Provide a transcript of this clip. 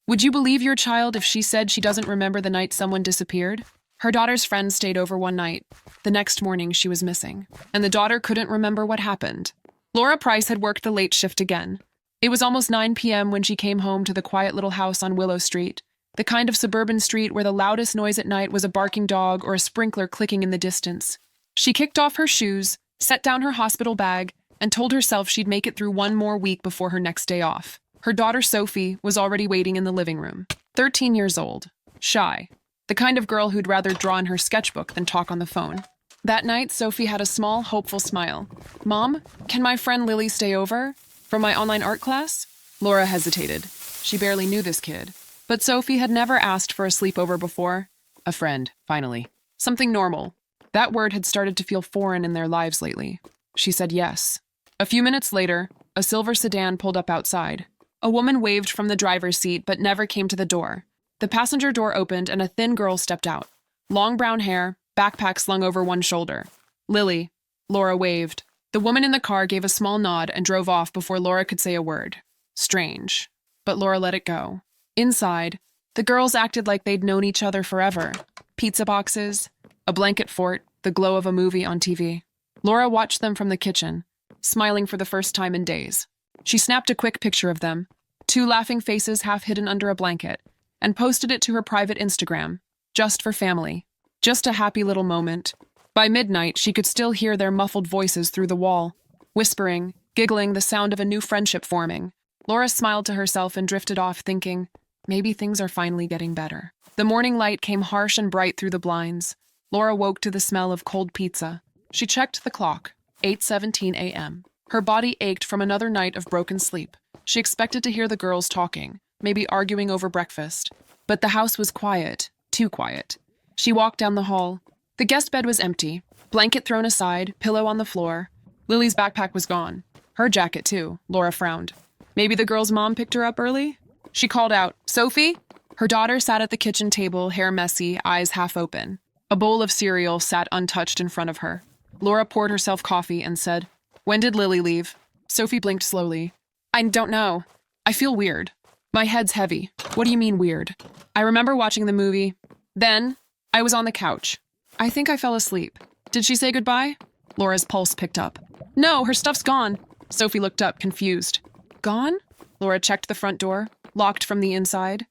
Would you believe your child if she said she doesn't remember the night someone disappeared? Her daughter's friend stayed over one night. The next morning, she was missing, and the daughter couldn't remember what happened. Laura Price had worked the late shift again. It was almost 9 p.m. when she came home to the quiet little house on Willow Street, the kind of suburban street where the loudest noise at night was a barking dog or a sprinkler clicking in the distance. She kicked off her shoes, set down her hospital bag, and told herself she'd make it through one more week before her next day off. Her daughter Sophie was already waiting in the living room. 13 years old, shy, the kind of girl who'd rather draw in her sketchbook than talk on the phone. That night, Sophie had a small, hopeful smile. "Mom, can my friend Lily stay over? From my online art class?" Laura hesitated. She barely knew this kid. But Sophie had never asked for a sleepover before. A friend, finally. Something normal. That word had started to feel foreign in their lives lately. She said yes. A few minutes later, a silver sedan pulled up outside. A woman waved from the driver's seat but never came to the door. The passenger door opened and a thin girl stepped out. Long brown hair, backpack slung over one shoulder. "Lily." Laura waved. The woman in the car gave a small nod and drove off before Laura could say a word. Strange. But Laura let it go. Inside, the girls acted like they'd known each other forever. Pizza boxes, a blanket fort, the glow of a movie on TV. Laura watched them from the kitchen, smiling for the first time in days. She snapped a quick picture of them, 2 laughing faces half hidden under a blanket, and posted it to her private Instagram, just for family. Just a happy little moment. By midnight, she could still hear their muffled voices through the wall, whispering, giggling, the sound of a new friendship forming. Laura smiled to herself and drifted off, thinking, maybe things are finally getting better. The morning light came harsh and bright through the blinds. Laura woke to the smell of cold pizza. She checked the clock, 8:17 a.m. Her body ached from another night of broken sleep. She expected to hear the girls talking, maybe arguing over breakfast. But the house was quiet, too quiet. She walked down the hall. The guest bed was empty, blanket thrown aside, pillow on the floor. Lily's backpack was gone. Her jacket, too. Laura frowned. Maybe the girl's mom picked her up early? She called out, "Sophie?" Her daughter sat at the kitchen table, hair messy, eyes half open. A bowl of cereal sat untouched in front of her. Laura poured herself coffee and said, "When did Lily leave?" Sophie blinked slowly. "I don't know. I feel weird. My head's heavy." "What do you mean weird?" "I remember watching the movie. Then, I was on the couch. I think I fell asleep. Did she say goodbye?" Laura's pulse picked up. "No, her stuff's gone." Sophie looked up, confused. "Gone?" Laura checked the front door, locked from the inside.